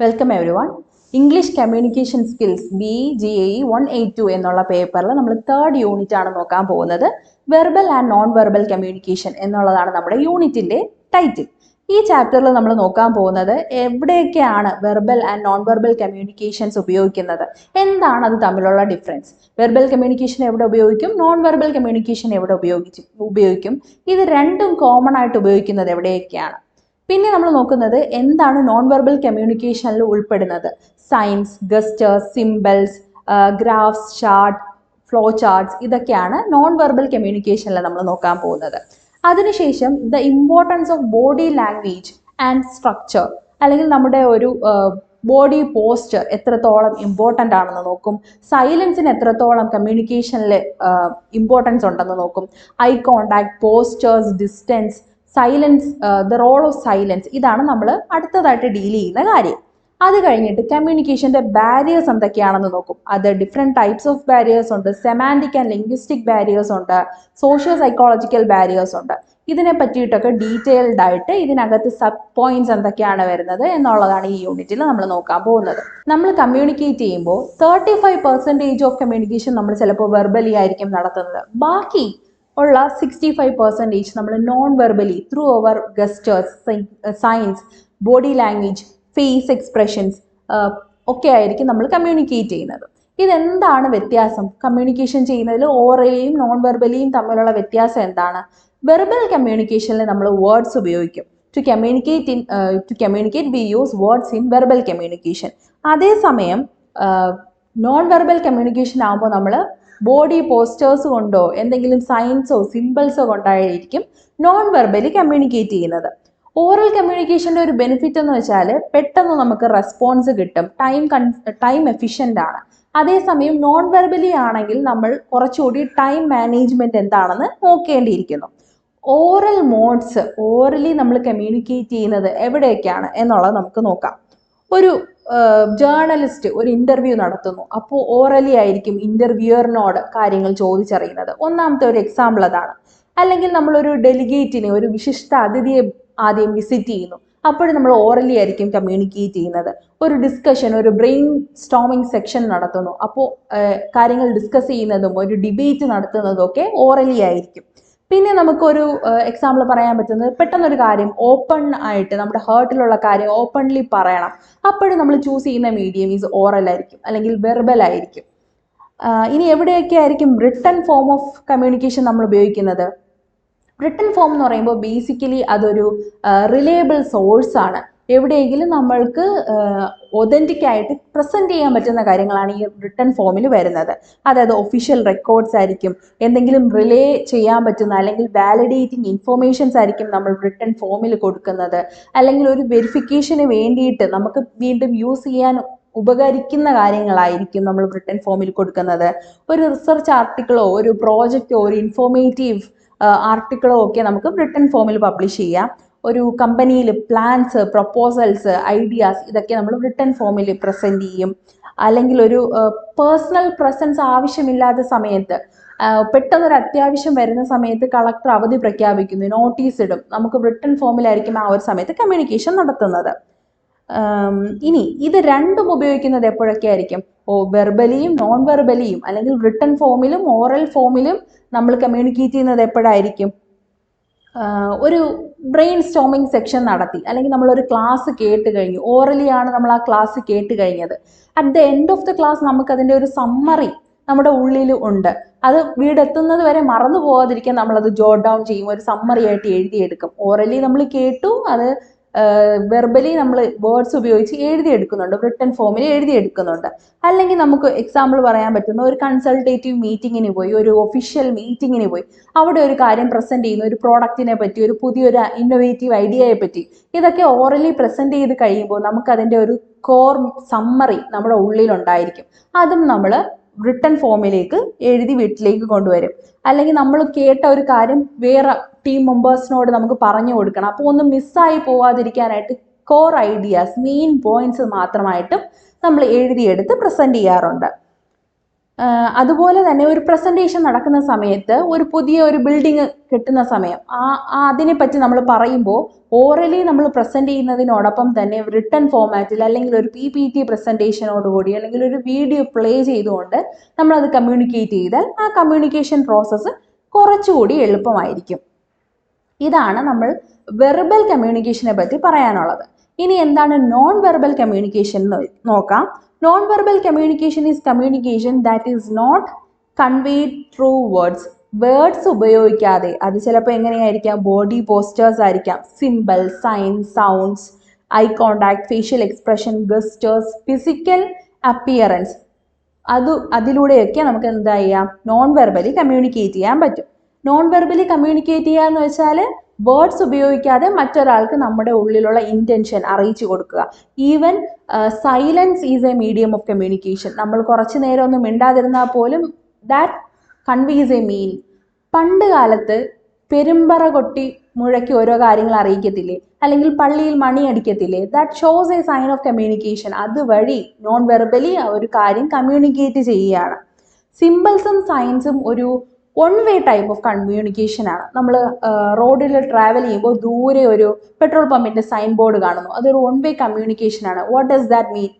Welcome every one. English communication skills BGAE 182 എന്നുള്ള പേപ്പറിൽ നമ്മൾ തേർഡ് യൂണിറ്റ് ആണ് നോക്കാൻ പോകുന്നത്. Verbal and non verbal communication എന്നുള്ളതാണ് നമ്മുടെ യൂണിറ്റിന്റെ ടൈറ്റിൽ. ഈ ചാപ്റ്ററിൽ നമ്മൾ നോക്കാൻ പോകുന്നത് എവിടെയൊക്കെയാണ് verbal and non verbal communications ഉപയോഗിക്കുന്നത്, എന്താണ് അത് തമ്മിലുള്ള ഡിഫറൻസ്, വെർബൽ കമ്മ്യൂണിക്കേഷൻ എവിടെ ഉപയോഗിക്കും, നോൺ വെർബൽ കമ്മ്യൂണിക്കേഷൻ എവിടെ ഉപയോഗിക്കും, ഇത് രണ്ടും കോമൺ ആയിട്ട് ഉപയോഗിക്കുന്നത് എവിടെയൊക്കെയാണ്. പിന്നെ നമ്മൾ നോക്കുന്നത് എന്താണ് നോൺ വെർബൽ കമ്മ്യൂണിക്കേഷനിൽ ഉൾപ്പെടുന്നത്. Signs, gestures, symbols, graphs, chart, flow charts, ഇതൊക്കെയാണ് നോൺ വെർബൽ കമ്മ്യൂണിക്കേഷനിൽ നമ്മൾ നോക്കാൻ പോകുന്നത്. അതിനുശേഷം the importance of body language and structure, അല്ലെങ്കിൽ നമ്മുടെ ഒരു ബോഡി പോസ്ചർ എത്രത്തോളം ഇമ്പോർട്ടൻ്റ് ആണെന്ന് നോക്കും. സൈലൻസിന് എത്രത്തോളം കമ്മ്യൂണിക്കേഷനിൽ ഇമ്പോർട്ടൻസ് ഉണ്ടെന്ന് നോക്കും. Eye contact, postures, distance, silence, the role of silence, ഇതാണ് നമ്മൾ അടുത്തതായിട്ട് ഡീൽ ചെയ്യുന്ന കാര്യം. അത് കഴിഞ്ഞിട്ട് കമ്മ്യൂണിക്കേഷൻ്റെ ബാരിയേഴ്സ് എന്തൊക്കെയാണെന്ന് നോക്കും. അത് ഡിഫറെൻറ്റ് ടൈപ്സ് ഓഫ് ബാരിയേഴ്സ് ഉണ്ട്. സെമാൻറ്റിക് ആൻഡ് ലിംഗ്വിസ്റ്റിക് ബാരിയേഴ്സ് ഉണ്ട്, സോഷ്യോ സൈക്കോളജിക്കൽ ബാരിയേഴ്സ് ഉണ്ട്. ഇതിനെ പറ്റിയിട്ടൊക്കെ ഡീറ്റെയിൽഡ് ആയിട്ട് ഇതിനകത്ത് സബ് പോയിന്റ്സ് എന്തൊക്കെയാണ് വരുന്നത് എന്നുള്ളതാണ് ഈ യൂണിറ്റിൽ നമ്മൾ നോക്കാൻ പോകുന്നത്. നമ്മൾ കമ്മ്യൂണിക്കേറ്റ് ചെയ്യുമ്പോൾ 35% ഓഫ് കമ്മ്യൂണിക്കേഷൻ നമ്മൾ ചിലപ്പോൾ വെർബലി ആയിരിക്കും നടത്തുന്നത്. ബാക്കി ഉള്ള 65% നമ്മൾ non verbally through our gestures, signs, body language, face expressions ഒക്കെ ആയിരിക്കും നമ്മൾ കമ്മ്യൂണിക്കേറ്റ് ചെയ്യുന്നത്. ഇതെന്താണ് വ്യത്യാസം? കമ്മ്യൂണിക്കേഷൻ ചെയ്യുന്നതിൽ ഓറലിയും നോൺ വെർബലിയും തമ്മിലുള്ള വ്യത്യാസം എന്താണ്? വെർബൽ കമ്മ്യൂണിക്കേഷനിൽ നമ്മൾ വേർഡ്സ് ഉപയോഗിക്കും. To communicate we use words in verbal communication. അതേസമയം നോൺ വെർബൽ കമ്മ്യൂണിക്കേഷൻ ആകുമ്പോൾ നമ്മൾ ബോഡി പോസ്റ്റേഴ്സ് കൊണ്ടോ എന്തെങ്കിലും സൈൻസോ സിമ്പിൾസോ കൊണ്ടായിരിക്കും നോൺ വെർബലി കമ്മ്യൂണിക്കേറ്റ് ചെയ്യുന്നത്. ഓറൽ കമ്മ്യൂണിക്കേഷൻ്റെ ഒരു ബെനിഫിറ്റ് എന്ന് വെച്ചാൽ പെട്ടെന്ന് നമുക്ക് റെസ്പോൺസ് കിട്ടും, ടൈം എഫിഷ്യൻ്റ് ആണ്. അതേസമയം നോൺ വെർബലി ആണെങ്കിൽ നമ്മൾ കുറച്ചുകൂടി ടൈം മാനേജ്മെൻറ്റ് എന്താണെന്ന് നോക്കേണ്ടിയിരിക്കുന്നു. ഓറൽ മോഡ്സ്, ഓറലി നമ്മൾ കമ്മ്യൂണിക്കേറ്റ് ചെയ്യുന്നത് എവിടെയൊക്കെയാണ് എന്നുള്ളത് നമുക്ക് നോക്കാം. ഒരു ജേർണലിസ്റ്റ് ഒരു ഇൻ്റർവ്യൂ നടത്തുന്നു. അപ്പോൾ ഓറലി ആയിരിക്കും ഇൻ്റർവ്യൂവറിനോട് കാര്യങ്ങൾ ചോദിച്ചറിയുന്നത്. ഒന്നാമത്തെ ഒരു എക്സാമ്പിൾ അതാണ്. അല്ലെങ്കിൽ നമ്മളൊരു ഡെലിഗേറ്റിനെ, ഒരു വിശിഷ്ട അതിഥിയെ ആദ്യം വിസിറ്റ് ചെയ്യുന്നു. അപ്പോഴും നമ്മൾ ഓറലി ആയിരിക്കും കമ്മ്യൂണിക്കേറ്റ് ചെയ്യുന്നത്. ഒരു ഡിസ്കഷൻ, ഒരു ബ്രെയിൻ സ്റ്റോമിങ് സെക്ഷൻ നടത്തുന്നു. അപ്പോൾ കാര്യങ്ങൾ ഡിസ്കസ് ചെയ്യുന്നതും ഒരു ഡിബേറ്റ് നടത്തുന്നതും ഒക്കെ ഓറലി ആയിരിക്കും. പിന്നെ നമുക്കൊരു എക്സാമ്പിൾ പറയാൻ പറ്റുന്നത്, പെട്ടെന്നൊരു കാര്യം ഓപ്പൺ ആയിട്ട് നമ്മുടെ ഹേർട്ടിലുള്ള കാര്യം ഓപ്പൺലി പറയണം. അപ്പോഴും നമ്മൾ ചൂസ് ചെയ്യുന്ന മീഡിയം ഈസ് ഓറൽ ആയിരിക്കും, അല്ലെങ്കിൽ വെർബൽ ആയിരിക്കും. ഇനി എവിടെയൊക്കെ ആയിരിക്കും റിട്ടൺ ഫോം ഓഫ് കമ്മ്യൂണിക്കേഷൻ നമ്മൾ ഉപയോഗിക്കുന്നത്? റിട്ടൺ ഫോം എന്ന് പറയുമ്പോൾ ബേസിക്കലി അതൊരു റിലയബിൾ സോഴ്സ് ആണ്. എവിടെയെങ്കിലും നമ്മൾക്ക് ഒതൻറ്റിക് ആയിട്ട് പ്രസൻറ്റ് ചെയ്യാൻ പറ്റുന്ന കാര്യങ്ങളാണ് ഈ റിട്ടൺ ഫോമിൽ വരുന്നത്. അതായത് ഒഫീഷ്യൽ റെക്കോർഡ്സ് ആയിരിക്കും, എന്തെങ്കിലും റിലേ ചെയ്യാൻ പറ്റുന്ന അല്ലെങ്കിൽ വാലിഡേറ്റിംഗ് ഇൻഫോർമേഷൻസ് ആയിരിക്കും നമ്മൾ റിട്ടൺ ഫോമിൽ കൊടുക്കുന്നത്. അല്ലെങ്കിൽ ഒരു വെരിഫിക്കേഷന് വേണ്ടിയിട്ട് നമുക്ക് വീണ്ടും യൂസ് ചെയ്യാൻ ഉപകരിക്കുന്ന കാര്യങ്ങളായിരിക്കും നമ്മൾ റിട്ടൺ ഫോമിൽ കൊടുക്കുന്നത്. ഒരു റിസർച്ച് ആർട്ടിക്കിളോ ഒരു പ്രോജക്റ്റോ ഒരു ഇൻഫോർമേറ്റീവ് ആർട്ടിക്കിളോ ഒക്കെ നമുക്ക് റിട്ടൺ ഫോമിൽ പബ്ലിഷ് ചെയ്യാം. ഒരു കമ്പനിയിൽ പ്ലാൻസ്, പ്രൊപ്പോസൽസ്, ഐഡിയാസ്, ഇതൊക്കെ നമ്മൾ റിട്ടൺ ഫോമിൽ പ്രസൻറ്റ് ചെയ്യും. അല്ലെങ്കിൽ ഒരു പേഴ്സണൽ പ്രസൻസ് ആവശ്യമില്ലാത്ത സമയത്ത്, പെട്ടെന്നൊരു അത്യാവശ്യം വരുന്ന സമയത്ത് കളക്ടർ അവധി പ്രഖ്യാപിക്കുന്നു, നോട്ടീസ് ഇടും, നമുക്ക് റിട്ടൺ ഫോമിലായിരിക്കും ആ ഒരു സമയത്ത് കമ്മ്യൂണിക്കേഷൻ നടത്തുന്നത്. ഇനി ഇത് രണ്ടും ഉപയോഗിക്കുന്നത് എപ്പോഴൊക്കെ ആയിരിക്കും? വെർബലിയും നോൺ വെർബലിയും, അല്ലെങ്കിൽ റിട്ടൺ ഫോമിലും ഓറൽ ഫോമിലും നമ്മൾ കമ്മ്യൂണിക്കേറ്റ് ചെയ്യുന്നത് എപ്പോഴായിരിക്കും? ഒരു ബ്രെയിൻ സ്റ്റോമിങ് സെക്ഷൻ നടത്തി, അല്ലെങ്കിൽ നമ്മളൊരു ക്ലാസ് കേട്ട് കഴിഞ്ഞു, ഓറലി ആണ് നമ്മൾ ആ ക്ലാസ് കേട്ട് കഴിഞ്ഞത്. At the end of the class നമുക്കതിൻ്റെ ഒരു സമ്മറി നമ്മുടെ ഉള്ളിൽ ഉണ്ട്. അത് വീടെത്തുന്നത് വരെ മറന്നു പോകാതിരിക്കാൻ നമ്മളത് ജോട്ട് ഡൗൺ ചെയ്യും, ഒരു സമ്മറി ആയിട്ട് എഴുതിയെടുക്കും. ഓറലി നമ്മൾ കേട്ടു, അത് വെർബലി നമ്മൾ വേർഡ്സ് ഉപയോഗിച്ച് എഴുതിയെടുക്കുന്നുണ്ട്, റിട്ടൺ ഫോമിൽ എഴുതിയെടുക്കുന്നുണ്ട്. അല്ലെങ്കിൽ നമുക്ക് എക്സാമ്പിൾ പറയാൻ പറ്റുന്ന ഒരു കൺസൾട്ടേറ്റീവ് മീറ്റിങ്ങിന് പോയി, ഒരു ഒഫീഷ്യൽ മീറ്റിങ്ങിന് പോയി, അവിടെ ഒരു കാര്യം പ്രസൻറ്റ് ചെയ്യുന്നു, ഒരു പ്രോഡക്റ്റിനെ പറ്റി, ഒരു പുതിയൊരു ഇന്നോവേറ്റീവ് ഐഡിയയെ പറ്റി. ഇതൊക്കെ ഓറലി പ്രസൻറ്റ് ചെയ്ത് കഴിയുമ്പോൾ നമുക്കതിൻ്റെ ഒരു കോർ സമ്മറി നമ്മുടെ ഉള്ളിലുണ്ടായിരിക്കും. അതും നമ്മൾ റിട്ടൺ ഫോമിലേക്ക് എഴുതി വീട്ടിലേക്ക് കൊണ്ടുവരും. അല്ലെങ്കിൽ നമ്മൾ കേട്ട ഒരു കാര്യം വേറെ ടീം മെമ്പേഴ്സിനോട് നമുക്ക് പറഞ്ഞു കൊടുക്കണം. അപ്പോൾ ഒന്നും മിസ്സായി പോവാതിരിക്കാനായിട്ട് കോർ ഐഡിയാസ്, മെയിൻ പോയിന്റ്സ് മാത്രമായിട്ടും നമ്മൾ എഴുതിയെടുത്ത് പ്രസൻറ്റ് ചെയ്യാറുണ്ട്. അതുപോലെ തന്നെ ഒരു പ്രസൻറ്റേഷൻ നടക്കുന്ന സമയത്ത് ഒരു പുതിയ ഒരു ബിൽഡിംഗ് കെട്ടുന്ന സമയം അതിനെപ്പറ്റി നമ്മൾ പറയുമ്പോൾ ഓറലി നമ്മൾ പ്രസൻറ്റ് ചെയ്യുന്നതിനോടൊപ്പം തന്നെ റിട്ടൺ ഫോമാറ്റിൽ അല്ലെങ്കിൽ ഒരു PPT പ്രസൻറ്റേഷനോടുകൂടി അല്ലെങ്കിൽ ഒരു വീഡിയോ പ്ലേ ചെയ്തുകൊണ്ട് നമ്മളത് കമ്മ്യൂണിക്കേറ്റ് ചെയ്താൽ ആ കമ്മ്യൂണിക്കേഷൻ പ്രോസസ്സ് കുറച്ചുകൂടി എളുപ്പമായിരിക്കും. ഇതാണ് നമ്മൾ വെർബൽ കമ്മ്യൂണിക്കേഷനെ പറ്റി പറയാനുള്ളത്. ഇനി എന്താണ് നോൺ വെർബൽ കമ്മ്യൂണിക്കേഷൻ എന്ന് നോക്കാം. Non verbal communication is communication that is not conveyed through words. Words ഉപയോഗിക്കാതെ, അത് ചിലപ്പോൾ എങ്ങനെയായിരിക്കാം, ബോഡി പോസ്റ്റേഴ്സ് ആയിരിക്കാം, symbol, sign, sounds, eye contact, facial expression, gestures, physical appearance, അതിലൂടെയൊക്കെ നമുക്ക് എന്താ ചെയ്യാം, നോൺ വെർബലി കമ്മ്യൂണിക്കേറ്റ് ചെയ്യാൻ പറ്റും. നോൺ വെർബലി കമ്മ്യൂണിക്കേറ്റ് ചെയ്യുക എന്ന് വെച്ചാൽ വേർഡ്സ് ഉപയോഗിക്കാതെ മറ്റൊരാൾക്ക് നമ്മുടെ ഉള്ളിലുള്ള ഇൻറ്റൻഷൻ അറിയിച്ചു കൊടുക്കുക. Even silence is A medium of communication. നമ്മൾ കുറച്ച് നേരം ഒന്നും മിണ്ടാതിരുന്നാൽ പോലും ദാറ്റ് കൺവീസ് എ മീനിങ്. പണ്ട് കാലത്ത് പെരുമ്പറ കൊട്ടി മുഴക്കി ഓരോ കാര്യങ്ങൾ അറിയിക്കത്തില്ലേ, അല്ലെങ്കിൽ പള്ളിയിൽ മണി അടിക്കത്തില്ലേ, that shows a sign of communication. അതുവഴി നോൺ വെർബലി ഒരു കാര്യം കമ്മ്യൂണിക്കേറ്റ് ചെയ്യുകയാണ്. സിമ്പിൾസും സൈൻസും ഒരു one way type of communication ആണ്. നമ്മൾ റോഡിൽ ട്രാവൽ ചെയ്യുമ്പോൾ ദൂരെ ഒരു പെട്രോൾ പമ്പിൻ്റെ സൈൻ ബോർഡ് കാണുന്നു, അതൊരു വൺ വേ കമ്മ്യൂണിക്കേഷൻ ആണ്. വാട്ട് ഡസ് ദാറ്റ് മീൻ?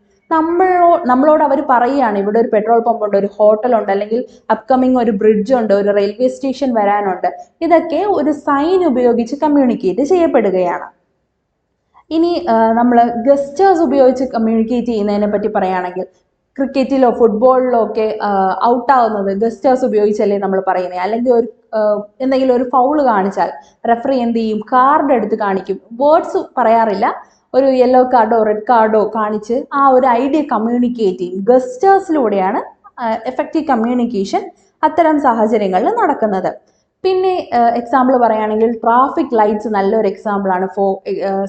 നമ്മളോട് അവർ പറയുകയാണ് ഇവിടെ ഒരു പെട്രോൾ പമ്പ് ഉണ്ട്, ഒരു ഹോട്ടലുണ്ട്, അല്ലെങ്കിൽ അപ്കമിങ് ഒരു ബ്രിഡ്ജ് ഉണ്ട്, ഒരു റെയിൽവേ സ്റ്റേഷൻ വരാനുണ്ട്. ഇതൊക്കെ ഒരു സൈൻ ഉപയോഗിച്ച് കമ്മ്യൂണിക്കേറ്റ് ചെയ്യപ്പെടുകയാണ്. ഇനി നമ്മൾ ഗസ്റ്റേഴ്സ് ഉപയോഗിച്ച് കമ്മ്യൂണിക്കേറ്റ് ചെയ്യുന്നതിനെ പറ്റി പറയുകയാണെങ്കിൽ, ക്രിക്കറ്റിലോ ഫുട്ബോളിലോ ഒക്കെ ഔട്ടാവുന്നത് ഗസ്റ്റേഴ്സ് ഉപയോഗിച്ചല്ലേ നമ്മൾ പറയുന്നത്. അല്ലെങ്കിൽ ഒരു എന്തെങ്കിലും ഒരു ഫൗള് കാണിച്ചാൽ റെഫറി എന്ത് ചെയ്യും, കാർഡ് എടുത്ത് കാണിക്കും. വേർഡ്സ് പറയാറില്ല, ഒരു യെല്ലോ കാർഡോ റെഡ് കാർഡോ കാണിച്ച് ആ ഒരു ഐഡിയ കമ്മ്യൂണിക്കേറ്റ് ചെയ്യും. ഗസ്റ്റേഴ്സിലൂടെയാണ് എഫക്റ്റീവ് കമ്മ്യൂണിക്കേഷൻ അത്തരം സാഹചര്യങ്ങളിൽ നടക്കുന്നത്. പിന്നെ എക്സാമ്പിൾ പറയുകയാണെങ്കിൽ ട്രാഫിക് ലൈറ്റ്സ് നല്ലൊരു എക്സാമ്പിളാണ് ഫോർ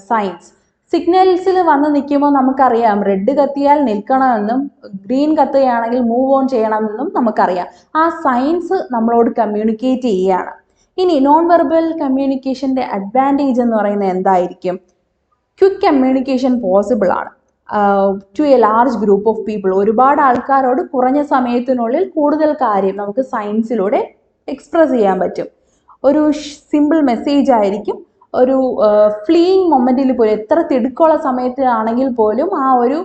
സൈൻസ്. സിഗ്നൽസിൽ വന്ന് നിൽക്കുമ്പോൾ നമുക്കറിയാം റെഡ് കത്തിയാൽ നിൽക്കണമെന്നും ഗ്രീൻ കത്തുകയാണെങ്കിൽ മൂവ് ഓൺ ചെയ്യണമെന്നും നമുക്കറിയാം. ആ സയൻസ് നമ്മളോട് കമ്മ്യൂണിക്കേറ്റ് ചെയ്യുകയാണ്. ഇനി നോൺ വെർബൽ കമ്മ്യൂണിക്കേഷൻ്റെ അഡ്വാൻറ്റേജ് എന്ന് പറയുന്നത് എന്തായിരിക്കും? ക്വിക്ക് കമ്മ്യൂണിക്കേഷൻ പോസിബിൾ ആണ് to a large group of people. ഒരുപാട് ആൾക്കാരോട് കുറഞ്ഞ സമയത്തിനുള്ളിൽ കൂടുതൽ കാര്യം നമുക്ക് സയൻസിലൂടെ എക്സ്പ്രസ് ചെയ്യാൻ പറ്റും. ഒരു സിമ്പിൾ മെസ്സേജ് ആയിരിക്കും, ഒരു ഫ്ലീയിങ് മൊമെൻറ്റിൽ പോലും, എത്ര തിടുക്കമുള്ള സമയത്താണെങ്കിൽ പോലും ആ ഒരു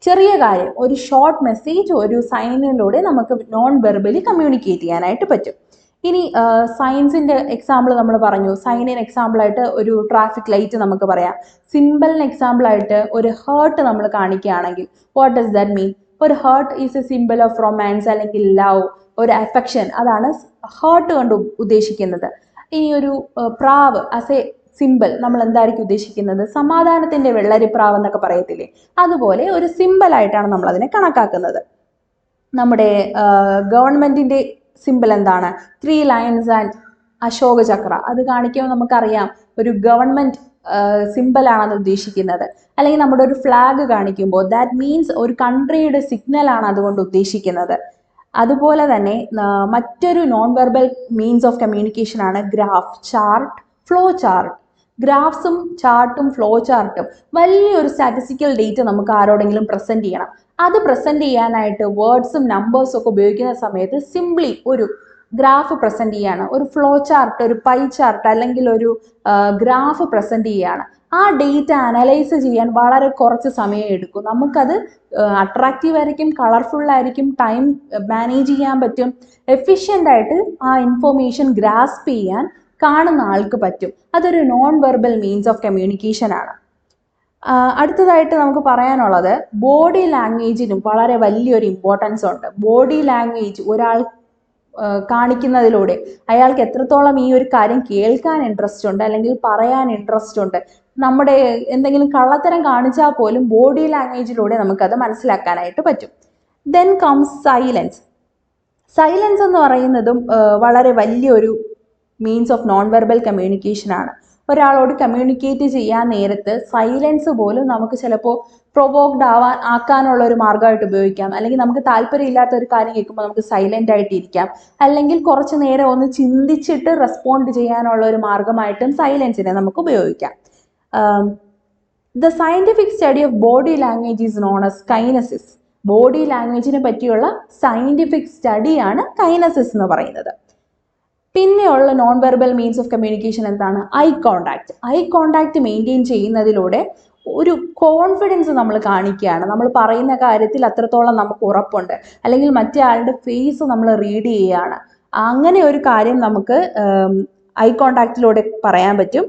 ചെറിയ കാര്യം, ഒരു ഷോർട്ട് മെസ്സേജ് ഒരു സൈനിലൂടെ നമുക്ക് നോൺ വെർബലി കമ്മ്യൂണിക്കേറ്റ് ചെയ്യാനായിട്ട് പറ്റും. ഇനി സയൻസിൻ്റെ എക്സാമ്പിൾ നമ്മൾ പറഞ്ഞു. സൈനിന് എക്സാമ്പിളായിട്ട് ഒരു ട്രാഫിക് ലൈറ്റ് നമുക്ക് പറയാം. സിമ്പിളിന് എക്സാമ്പിളായിട്ട് ഒരു ഹേർട്ട് നമ്മൾ കാണിക്കുകയാണെങ്കിൽ, വാട്ട് ഡസ് ദാറ്റ് മീൻ? ഒരു heart is a symbol of romance അല്ലെങ്കിൽ ലവ്, ഒരു അഫെക്ഷൻ, അതാണ് ഹേർട്ട് കൊണ്ട് ഉദ്ദേശിക്കുന്നത്. ഇനി ഒരു പ്രാവ് ആസ് എ സിമ്പിൾ നമ്മൾ എന്തായിരിക്കും ഉദ്ദേശിക്കുന്നത്? സമാധാനത്തിൻ്റെ വെള്ളരിപ്രാവ് എന്നൊക്കെ പറയത്തില്ലേ, അതുപോലെ ഒരു സിമ്പിളായിട്ടാണ് നമ്മൾ അതിനെ കണക്കാക്കുന്നത്. നമ്മുടെ ഗവൺമെൻറ്റിൻ്റെ സിമ്പിൾ എന്താണ്? 3 ലയൺസ് ആൻഡ് അശോക ചക്ര. അത് കാണിക്കുമ്പോൾ നമുക്കറിയാം ഒരു ഗവൺമെൻറ് സിമ്പിളാണ് ഉദ്ദേശിക്കുന്നത്. അല്ലെങ്കിൽ നമ്മുടെ ഒരു ഫ്ലാഗ് കാണിക്കുമ്പോൾ ദാറ്റ് മീൻസ് ഒരു കൺട്രിയുടെ സിഗ്നലാണ് അതുകൊണ്ട് ഉദ്ദേശിക്കുന്നത്. അതുപോലെ തന്നെ മറ്റൊരു non verbal means of communication ആണ് ഗ്രാഫ്, ചാർട്ട്, ഫ്ലോ ചാർട്ട്. ഗ്രാഫ്സും ചാർട്ടും ഫ്ലോ ചാർട്ടും വലിയൊരു സ്റ്റാറ്റിസ്റ്റിക്കൽ ഡേറ്റ നമുക്ക് ആരോടെങ്കിലും പ്രസൻറ്റ് ചെയ്യണം. അത് പ്രസൻറ്റ് ചെയ്യാനായിട്ട് വേർഡ്സും നമ്പേഴ്സും ഒക്കെ ഉപയോഗിക്കുന്ന സമയത്ത് സിംപ്ലി ഒരു ഗ്രാഫ് പ്രസൻറ്റ് ചെയ്യാണ്, ഒരു ഫ്ലോ ചാർട്ട്, ഒരു പൈ ചാർട്ട് അല്ലെങ്കിൽ ഒരു ഗ്രാഫ് പ്രസൻറ്റ് ചെയ്യുകയാണ്. ആ ഡേറ്റ അനലൈസ് ചെയ്യാൻ വളരെ കുറച്ച് സമയം എടുക്കും. നമുക്കത് അട്രാക്റ്റീവ് ആയിരിക്കും, കളർഫുള്ളായിരിക്കും, ടൈം മാനേജ് ചെയ്യാൻ പറ്റും, എഫിഷ്യൻ്റായിട്ട് ആ ഇൻഫോർമേഷൻ ഗ്രാസ്പ് ചെയ്യാൻ കാണുന്ന ആൾക്ക് പറ്റും. അതൊരു non verbal means of communication ആണ്. അടുത്തതായിട്ട് നമുക്ക് പറയാനുള്ളത് ബോഡി ലാംഗ്വേജിനും വളരെ വലിയൊരു ഇമ്പോർട്ടൻസ് ഉണ്ട്. ബോഡി ലാംഗ്വേജ് ഒരാൾ കാണിക്കുന്നതിലൂടെ അയാൾക്ക് എത്രത്തോളം ഈ ഒരു കാര്യം കേൾക്കാൻ ഇൻട്രസ്റ്റ് ഉണ്ട് അല്ലെങ്കിൽ പറയാൻ ഇൻട്രസ്റ്റ് ഉണ്ട്. നമ്മുടെ എന്തെങ്കിലും കള്ളത്തരം കാണിച്ചാൽ പോലും ബോഡി ലാംഗ്വേജിലൂടെ നമുക്കത് മനസ്സിലാക്കാനായിട്ട് പറ്റും. Then comes silence. സൈലൻസ് എന്ന് പറയുന്നതും വളരെ വലിയൊരു means of non verbal communication ആണ്. ഒരാളോട് കമ്മ്യൂണിക്കേറ്റ് ചെയ്യാൻ നേരത്ത് സൈലൻസ് പോലും നമുക്ക് ചിലപ്പോൾ പ്രൊവോക്ഡ് ആക്കാനുള്ള ഒരു മാർഗമായിട്ട് ഉപയോഗിക്കാം. അല്ലെങ്കിൽ നമുക്ക് താല്പര്യമില്ലാത്ത ഒരു കാര്യം കേൾക്കുമ്പോൾ നമുക്ക് സൈലൻ്റ് ആയിട്ട് ഇരിക്കാം. അല്ലെങ്കിൽ കുറച്ച് നേരം ഒന്ന് ചിന്തിച്ചിട്ട് റെസ്പോണ്ട് ചെയ്യാനുള്ള ഒരു മാർഗമായിട്ടും സൈലൻസിനെ നമുക്ക് ഉപയോഗിക്കാം. The scientific study of body language is known as kinesis. Body ലാംഗ്വേജിനെ പറ്റിയുള്ള സയൻറ്റിഫിക് സ്റ്റഡിയാണ് കൈനസിസ് എന്ന് പറയുന്നത്. പിന്നെയുള്ള non verbal means of communication എന്താണ്? Eye contact. Eye contact maintain ചെയ്യുന്നതിലൂടെ ഒരു കോൺഫിഡൻസ് നമ്മൾ കാണിക്കുകയാണ്. നമ്മൾ പറയുന്ന കാര്യത്തിൽ അത്രത്തോളം നമുക്ക് ഉറപ്പുണ്ട്, അല്ലെങ്കിൽ മറ്റേ ആളുടെ ഫേസ് നമ്മൾ റീഡ് ചെയ്യുകയാണ്. അങ്ങനെ ഒരു കാര്യം നമുക്ക് ഐ കോണ്ടാക്റ്റിലൂടെ പറയാൻ പറ്റും.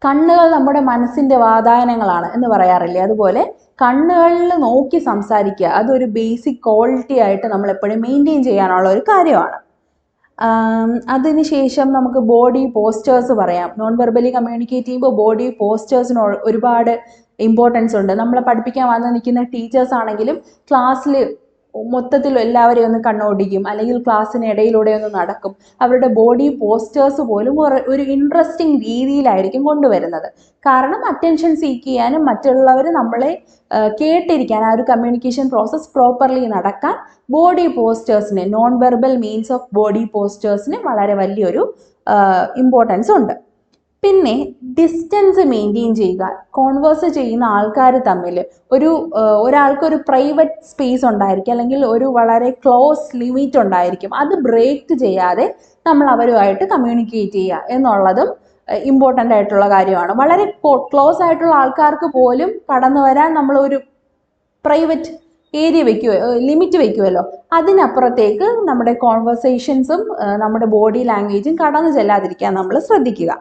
കണ്ണുകൾ നമ്മുടെ മനസ്സിൻ്റെ വാതായനങ്ങളാണ് എന്ന് പറയാറില്ലേ, അതുപോലെ കണ്ണുകളിൽ നോക്കി സംസാരിക്കുക അതൊരു ബേസിക് ക്വാളിറ്റി ആയിട്ട് നമ്മൾ എപ്പോഴും മെയിൻറ്റെയിൻ ചെയ്യാനുള്ള ഒരു കാര്യമാണ്. അതിനുശേഷം നമുക്ക് ബോഡി പോസ്റ്റേഴ്സ് പറയാം. നോൺ വെർബലി കമ്മ്യൂണിക്കേറ്റ് ചെയ്യുമ്പോൾ ബോഡി പോസ്റ്റേഴ്സിന് ഒരുപാട് ഇമ്പോർട്ടൻസ് ഉണ്ട്. നമ്മളെ പഠിപ്പിക്കാൻ വന്ന് നിൽക്കുന്ന ടീച്ചേഴ്സ് ആണെങ്കിലും ക്ലാസ്സിൽ മൊത്തത്തിൽ എല്ലാവരെയും ഒന്ന് കണ്ണോടിക്കും, അല്ലെങ്കിൽ ക്ലാസ്സിന് ഇടയിലൂടെ ഒന്ന് നടക്കും. അവരുടെ ബോഡി പോസ്റ്റേഴ്സ് പോലും ഒരു ഇൻട്രസ്റ്റിംഗ് രീതിയിലായിരിക്കും കൊണ്ടുവരുന്നത്. കാരണം അറ്റൻഷൻ സീക്ക് ചെയ്യാനും മറ്റുള്ളവർ നമ്മളെ കേട്ടിരിക്കാൻ, ആ ഒരു കമ്മ്യൂണിക്കേഷൻ പ്രോസസ്സ് പ്രോപ്പർലി നടക്കാൻ ബോഡി പോസ്റ്റേഴ്സിന്, non verbal means of body പോസ്റ്റേഴ്സിന് വളരെ വലിയൊരു ഇമ്പോർട്ടൻസ് ഉണ്ട്. പിന്നെ ഡിസ്റ്റൻസ് മെയിൻറ്റെയിൻ ചെയ്യുക. കോൺവേഴ്സ് ചെയ്യുന്ന ആൾക്കാർ തമ്മിൽ ഒരാൾക്കൊരു പ്രൈവറ്റ് സ്പേസ് ഉണ്ടായിരിക്കും, അല്ലെങ്കിൽ ഒരു വളരെ ക്ലോസ് ലിമിറ്റ് ഉണ്ടായിരിക്കും. അത് ബ്രേക്ക് ചെയ്യാതെ നമ്മൾ അവരുമായിട്ട് കമ്മ്യൂണിക്കേറ്റ് ചെയ്യുക എന്നുള്ളതും ഇമ്പോർട്ടൻ്റ് ആയിട്ടുള്ള കാര്യമാണ്. വളരെ ക്ലോസ് ആയിട്ടുള്ള ആൾക്കാർക്ക് പോലും കടന്നു വരാൻ നമ്മൾ ഒരു പ്രൈവറ്റ് ഏരിയ ലിമിറ്റ് വെക്കുമല്ലോ, അതിനപ്പുറത്തേക്ക് നമ്മുടെ കോൺവെർസേഷൻസും നമ്മുടെ ബോഡി ലാംഗ്വേജും കടന്നു ചെല്ലാതിരിക്കാൻ നമ്മൾ ശ്രദ്ധിക്കുക.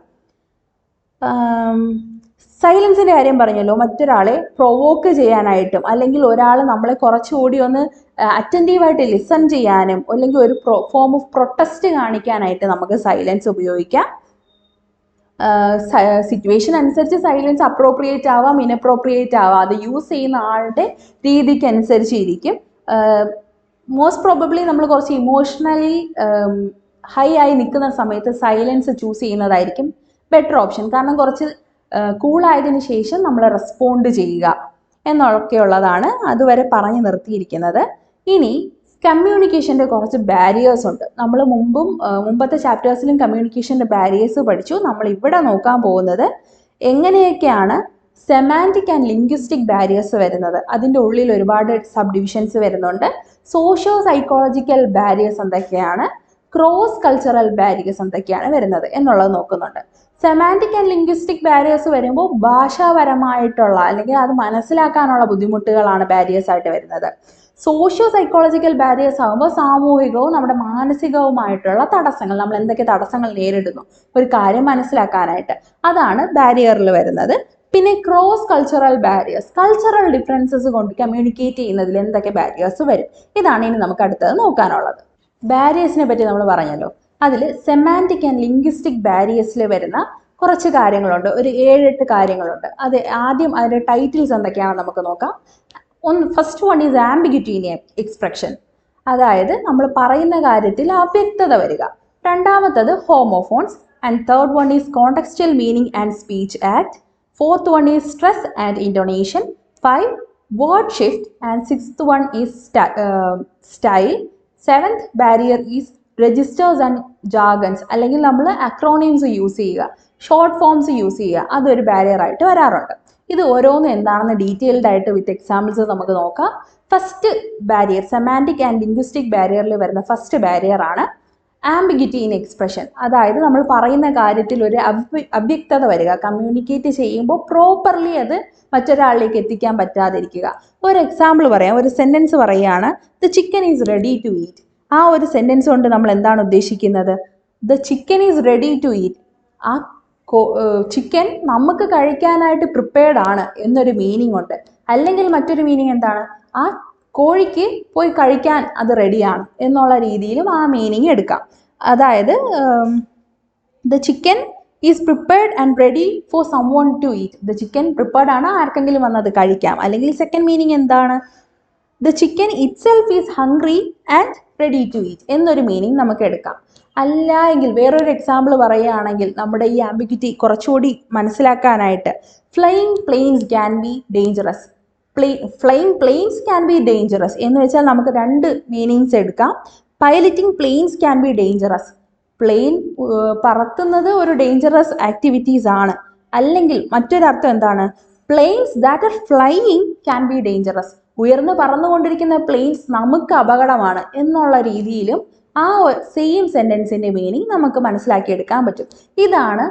സൈലൻസിൻ്റെ കാര്യം പറഞ്ഞല്ലോ, മറ്റൊരാളെ പ്രൊവോക്ക് ചെയ്യാനായിട്ടും, അല്ലെങ്കിൽ ഒരാൾ നമ്മളെ കുറച്ചുകൂടി ഒന്ന് അറ്റൻറ്റീവായിട്ട് ലിസൺ ചെയ്യാനും, അല്ലെങ്കിൽ ഒരു ഫോം ഓഫ് പ്രൊട്ടസ്റ്റ് കാണിക്കാനായിട്ട് നമുക്ക് സൈലൻസ് ഉപയോഗിക്കാം. സിറ്റുവേഷൻ അനുസരിച്ച് സൈലൻസ് അപ്രോപ്രിയേറ്റ് ആവാം, ഇനപ്രോപ്രിയേറ്റ് ആവാം. അത് യൂസ് ചെയ്യുന്ന ആളുടെ രീതിക്ക് അനുസരിച്ചിരിക്കും. മോസ്റ്റ് പ്രോബബ്ലി നമ്മൾ കുറച്ച് ഇമോഷണലി ഹൈ ആയി നിൽക്കുന്ന സമയത്ത് സൈലൻസ് ചൂസ് ചെയ്യുന്നതായിരിക്കും ബെറ്റർ ഓപ്ഷൻ. കാരണം കുറച്ച് കൂളായതിനു ശേഷം നമ്മൾ റെസ്പോണ്ട് ചെയ്യുക എന്നൊക്കെയുള്ളതാണ് അതുവരെ പറഞ്ഞു നിർത്തിയിരിക്കുന്നത്. ഇനി കമ്മ്യൂണിക്കേഷൻ്റെ കുറച്ച് ബാരിയേഴ്സ് ഉണ്ട്. നമ്മൾ മുമ്പത്തെ ചാപ്റ്റേഴ്സിലും കമ്മ്യൂണിക്കേഷൻ്റെ ബാരിയേഴ്സ് പഠിച്ചു. നമ്മൾ ഇവിടെ നോക്കാൻ പോകുന്നത് എങ്ങനെയൊക്കെയാണ് സെമാൻറ്റിക് ആൻഡ് ലിംഗ്വിസ്റ്റിക് ബാരിയേഴ്സ് വരുന്നത്. അതിൻ്റെ ഉള്ളിൽ ഒരുപാട് സബ് ഡിവിഷൻസ് വരുന്നുണ്ട്. സോഷ്യോ സൈക്കോളജിക്കൽ ബാരിയേഴ്സ് എന്തൊക്കെയാണ്, ക്രോസ് കൾച്ചറൽ ബാരിയേഴ്സ് എന്തൊക്കെയാണ് വരുന്നത് എന്നുള്ളത് നോക്കുന്നുണ്ട്. സെമാൻറ്റിക് ആൻഡ് ലിംഗ്വിസ്റ്റിക് ബാരിയേഴ്സ് വരുമ്പോൾ ഭാഷാപരമായിട്ടുള്ള, അല്ലെങ്കിൽ അത് മനസ്സിലാക്കാനുള്ള ബുദ്ധിമുട്ടുകളാണ് ബാരിയേഴ്സ് ആയിട്ട് വരുന്നത്. സോഷ്യോ സൈക്കോളജിക്കൽ ബാരിയേഴ്സ് ആകുമ്പോൾ സാമൂഹികവും നമ്മുടെ മാനസികവുമായിട്ടുള്ള തടസ്സങ്ങൾ, നമ്മൾ എന്തൊക്കെ തടസ്സങ്ങൾ നേരിടുന്നു ഒരു കാര്യം മനസ്സിലാക്കാനായിട്ട്, അതാണ് ബാരിയറിൽ വരുന്നത്. പിന്നെ cross cultural barriers, cultural differences കൊണ്ട് കമ്മ്യൂണിക്കേറ്റ് ചെയ്യുന്നതിൽ എന്തൊക്കെ ബാരിയേഴ്സ് വരും, ഇതാണ് ഇനി നമുക്ക് അടുത്തത് നോക്കാനുള്ളത്. ബാരിയേഴ്സിനെ പറ്റി നമ്മൾ പറഞ്ഞല്ലോ. അതിൽ സെമാൻറ്റിക് ആൻഡ് ലിംഗ്വിസ്റ്റിക് ബാരിയേഴ്സിൽ വരുന്ന കുറച്ച് കാര്യങ്ങളുണ്ട്, ഒരു 7-8 കാര്യങ്ങളുണ്ട്. അത് ആദ്യം അതിൻ്റെ ടൈറ്റിൽസ് എന്തൊക്കെയാണെന്ന് നമുക്ക് നോക്കാം. First one is ambiguity in expression, അതായത് നമ്മൾ പറയുന്ന കാര്യത്തിൽ അവ്യക്തത വരിക. രണ്ടാമത്തത് homophones, and third one is contextual meaning and speech act. Fourth one is stress and intonation. 5 word shift, and 6th one is style. 7th barrier is registers and jargons, അല്ലെങ്കിൽ നമ്മൾ acronyms use ചെയ്യുക, short forms use ചെയ്യുക, അതൊരു barrier ആയിട്ട് വരാറുണ്ട്. ഇത് ഓരോന്നും എന്താണെന്ന് ഡീറ്റെയിൽഡ് ആയിട്ട് വിത്ത് എക്സാമ്പിൾസ് നമുക്ക് നോക്കാം. First barrier, semantic and linguistic ബാരിയറിൽ വരുന്ന ഫസ്റ്റ് ബാരിയർ ആണ് ആംബിഗ്യൂറ്റി ഇൻ എക്സ്പ്രഷൻ. അതായത് നമ്മൾ പറയുന്ന കാര്യത്തിൽ ഒരു അവ്യക്തത വരിക, കമ്മ്യൂണിക്കേറ്റ് ചെയ്യുമ്പോൾ പ്രോപ്പർലി അത് മറ്റൊരാളിലേക്ക് എത്തിക്കാൻ പറ്റാതിരിക്കുക. ഒരു എക്സാമ്പിൾ പറയാം, ഒരു സെൻറ്റൻസ് പറയുകയാണ്, the chicken is ready to eat. ആ ഒരു സെൻറ്റൻസ് കൊണ്ട് നമ്മൾ എന്താണ് ഉദ്ദേശിക്കുന്നത്? The chicken is ready to eat, ആ ചിക്കൻ നമുക്ക് കഴിക്കാനായിട്ട് പ്രിപ്പയർഡ് ആണ് എന്നൊരു മീനിങ് ഉണ്ട്. അല്ലെങ്കിൽ മറ്റൊരു മീനിങ് എന്താണ്? ആ കോഴിക്ക് പോയി കഴിക്കാൻ അത് റെഡിയാണ് എന്നുള്ള രീതിയിലും ആ മീനിങ് എടുക്കാം. അതായത് the chicken is prepared and ready for sum one two eat. The chicken prepared ആണ്, ആർക്കെങ്കിലും വന്നത് കഴിക്കാം. അല്ലെങ്കിൽ സെക്കൻഡ് മീനിങ് എന്താണ്? The chicken itself is hungry and ready to eat എന്നൊരു മീനിങ് നമുക്ക് എടുക്കാം. അല്ല എങ്കിൽ വേറൊരു എക്സാമ്പിൾ പറയുകയാണെങ്കിൽ നമ്മുടെ ഈ ആംബിഗ്യൂറ്റി കുറച്ചുകൂടി മനസ്സിലാക്കാനായിട്ട്, flying planes can be dangerous. Flying planes can be dangerous എന്ന് വെച്ചാൽ നമുക്ക് 2 മീനിങ്സ് എടുക്കാം. Piloting planes can be dangerous, plane പറത്തുന്നത് ഒരു ഡേഞ്ചറസ് ആക്ടിവിറ്റീസ് ആണ്. അല്ലെങ്കിൽ മറ്റൊരർത്ഥം എന്താണ്? Planes that are flying can be dangerous, ഉയർന്നു പറന്നുകൊണ്ടിരിക്കുന്ന പ്ലെയിൻസ് നമുക്ക് അപകടമാണ് എന്നുള്ള രീതിയിലും ആ സെയിം സെന്റൻസിന്റെ മീനിങ് നമുക്ക് മനസ്സിലാക്കിയെടുക്കാൻ പറ്റും. ഇതാണ്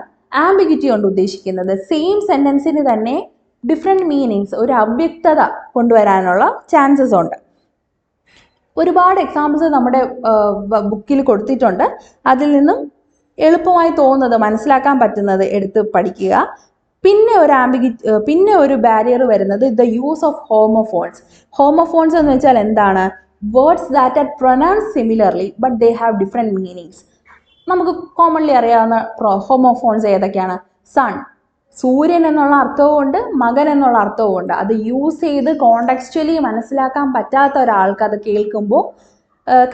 ആംബിഗ്വിറ്റി കൊണ്ട് ഉദ്ദേശിക്കുന്നത്. സെയിം സെന്റൻസിന് തന്നെ ഡിഫറെൻറ്റ് മീനിങ്സ്, ഒരു അവ്യക്തത കൊണ്ടുവരാനുള്ള ചാൻസസ് ഉണ്ട്. ഒരുപാട് എക്സാമ്പിൾസ് നമ്മുടെ ബുക്കിൽ കൊടുത്തിട്ടുണ്ട്. അതിൽ നിന്നും എളുപ്പമായി തോന്നുന്നത്, മനസ്സിലാക്കാൻ പറ്റുന്നത് എടുത്ത് പഠിക്കുക. പിന്നെ ഒരു ബാരിയർ വരുന്നത് the use of homophones. Homophones എന്ന് വെച്ചാൽ എന്താണ്? Words that are pronounce similarly but they have different meanings. നമുക്ക് കോമൺലി അറിയാവുന്ന ഹോമോഫോൺസ് ഏതൊക്കെയാണ്? സൺ, സൂര്യൻ എന്നുള്ള അർത്ഥവും ഉണ്ട്, മകൻ എന്നുള്ള അർത്ഥവും ഉണ്ട്. അത് യൂസ് ചെയ്ത് കോണ്ടെക്സ്ച്വലി മനസ്സിലാക്കാൻ പറ്റാത്ത ഒരാൾക്ക് അത് കേൾക്കുമ്പോൾ